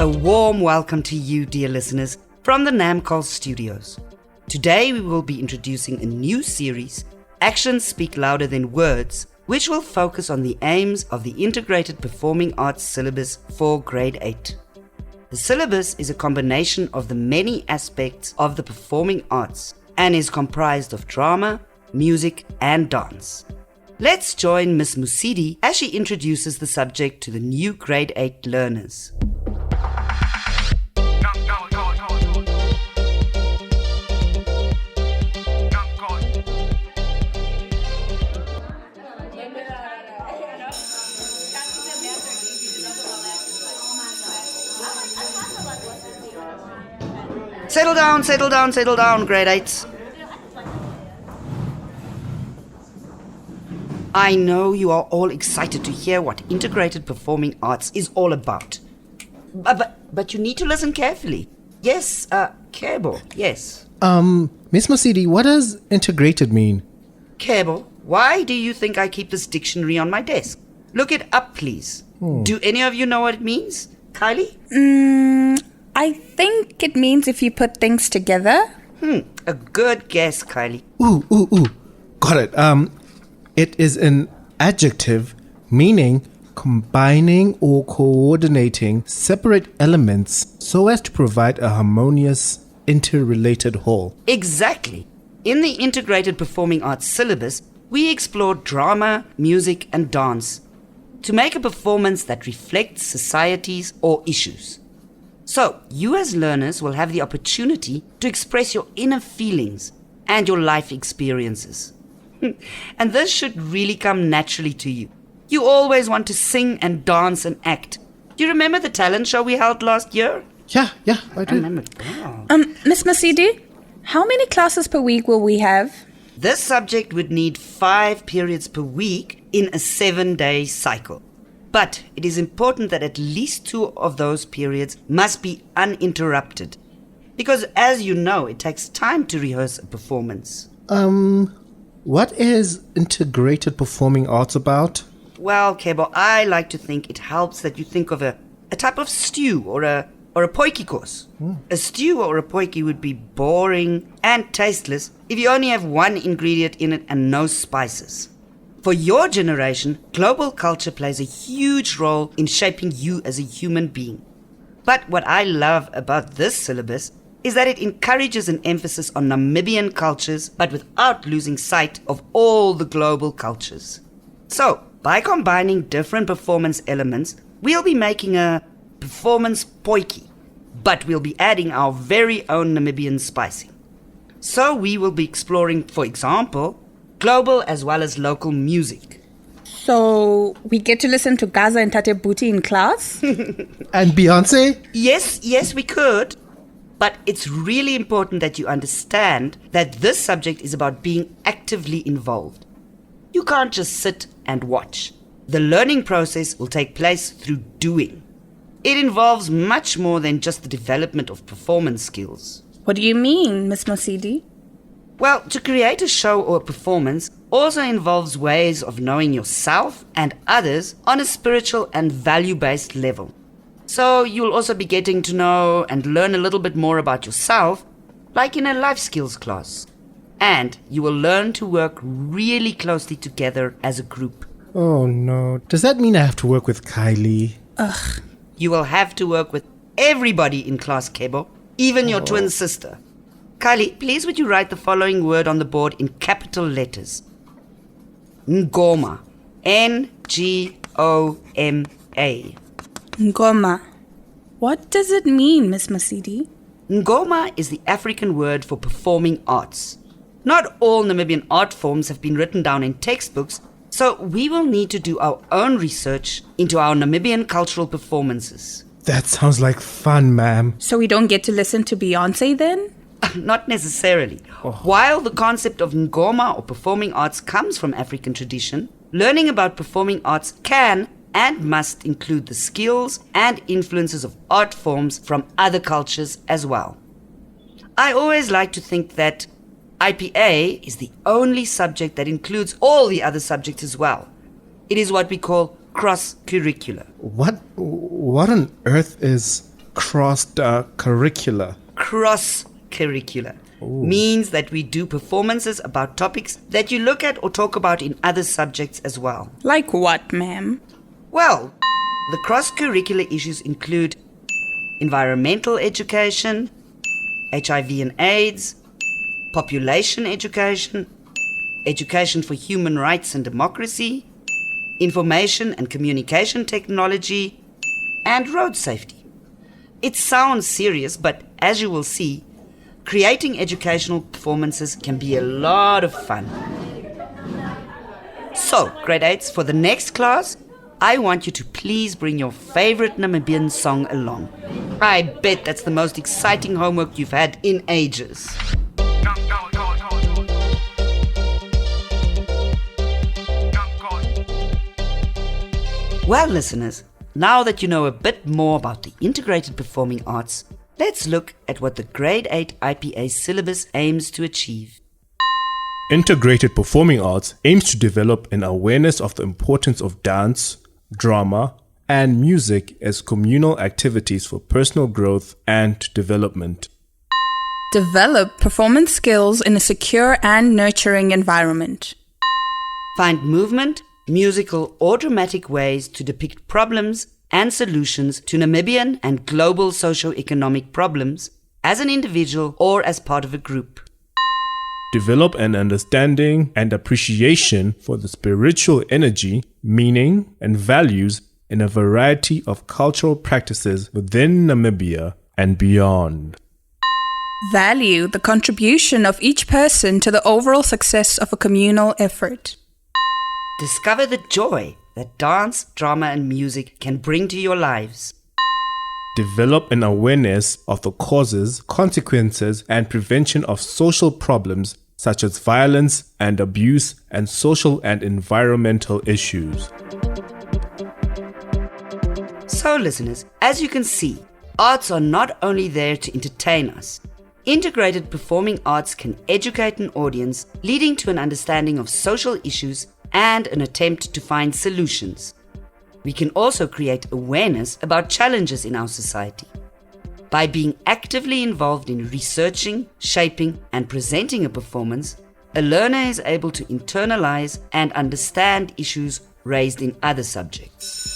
A warm welcome to you, dear listeners, from the Namcol studios. Today we will be introducing a new series, Actions Speak Louder Than Words, which will focus on the aims of the Integrated Performing Arts Syllabus for Grade 8. The syllabus is a combination of the many aspects of the performing arts and is comprised of drama, music and dance. Let's join Miss Musidi as she introduces the subject to the new Grade 8 learners. Settle down, Grade 8s. I know you are all excited to hear what integrated performing arts is all about. But you need to listen carefully. Yes, Kebo, yes. Miss Masidi, what does integrated mean? Kebo, why do you think I keep this dictionary on my desk? Look it up, please. Do any of you know what it means? Kylie? I think it means if you put things together. A good guess, Kylie. Ooh. Got it. It is an adjective meaning combining or coordinating separate elements so as to provide a harmonious, interrelated whole. Exactly. In the Integrated Performing Arts syllabus, we explore drama, music and dance to make a performance that reflects societies or issues. So, you as learners will have the opportunity to express your inner feelings and your life experiences. And this should really come naturally to you. You always want to sing and dance and act. Do you remember the talent show we held last year? Yeah, I do. remember. Wow. Miss Masidi, how many classes per week will we have? This subject would need 5 periods per week in a 7-day cycle. But it is important that at least 2 of those periods must be uninterrupted. Because as you know, it takes time to rehearse a performance. What is integrated performing arts about? Well, Kebo, I like to think it helps that you think of a type of stew or a potjie course. A stew or a potjie would be boring and tasteless if you only have one ingredient in it and no spices. For your generation, global culture plays a huge role in shaping you as a human being. But what I love about this syllabus is that it encourages an emphasis on Namibian cultures, but without losing sight of all the global cultures. So, by combining different performance elements, we'll be making a performance potjie, but we'll be adding our very own Namibian spicing. So we will be exploring, for example, global as well as local music. So we get to listen to Gaza and Tate Booty in class? And Beyonce? Yes, we could. But it's really important that you understand that this subject is about being actively involved. You can't just sit and watch. The learning process will take place through doing. It involves much more than just the development of performance skills. What do you mean, Miss Masidi? Well, to create a show or a performance also involves ways of knowing yourself and others on a spiritual and value-based level. So you'll also be getting to know and learn a little bit more about yourself, like in a life skills class. And you will learn to work really closely together as a group. Oh no. Does that mean I have to work with Kylie? Ugh. You will have to work with everybody in class, Kebo, even your twin sister. Kylie, please would you write the following word on the board in capital letters? Ngoma. Ngoma. Ngoma. What does it mean, Miss Masidi? Ngoma is the African word for performing arts. Not all Namibian art forms have been written down in textbooks, so we will need to do our own research into our Namibian cultural performances. That sounds like fun, ma'am. So we don't get to listen to Beyonce then? Not necessarily. While the concept of Ngoma or performing arts comes from African tradition, learning about performing arts can and must include the skills and influences of art forms from other cultures as well. I always like to think that IPA is the only subject that includes all the other subjects as well. It is what we call cross-curricular. What on earth is Cross-curricular. Cross-curricular means that we do performances about topics that you look at or talk about in other subjects as well. Like what, ma'am? Well, the cross-curricular issues include environmental education, HIV and AIDS, population education, education for human rights and democracy, information and communication technology, and road safety. It sounds serious, but as you will see, creating educational performances can be a lot of fun. So, grade 8s, for the next class, I want you to please bring your favorite Namibian song along. I bet that's the most exciting homework you've had in ages. Well, listeners, now that you know a bit more about the integrated performing arts, let's look at what the Grade 8 IPA syllabus aims to achieve. Integrated performing arts aims to develop an awareness of the importance of dance, drama, and music as communal activities for personal growth and development. Develop performance skills in a secure and nurturing environment. Find movement, musical or dramatic ways to depict problems and solutions to Namibian and global socio-economic problems as an individual or as part of a group. Develop an understanding and appreciation for the spiritual energy, meaning, and values in a variety of cultural practices within Namibia and beyond. Value the contribution of each person to the overall success of a communal effort. Discover the joy that dance, drama, and music can bring to your lives. Develop an awareness of the causes, consequences, and prevention of social problems such as violence and abuse and social and environmental issues. So, listeners, as you can see, arts are not only there to entertain us. Integrated performing arts can educate an audience, leading to an understanding of social issues and an attempt to find solutions. We can also create awareness about challenges in our society. By being actively involved in researching, shaping, and presenting a performance, a learner is able to internalize and understand issues raised in other subjects.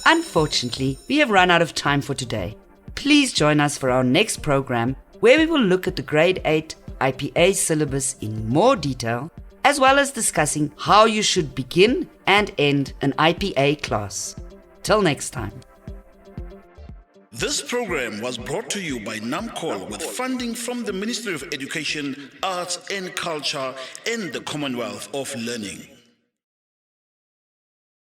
Unfortunately, we have run out of time for today. Please join us for our next program, where we will look at the Grade 8 IPA syllabus in more detail, as well as discussing how you should begin and end an IPA class. Till next time. This program was brought to you by NAMCOL with funding from the Ministry of Education, Arts and Culture and the Commonwealth of Learning.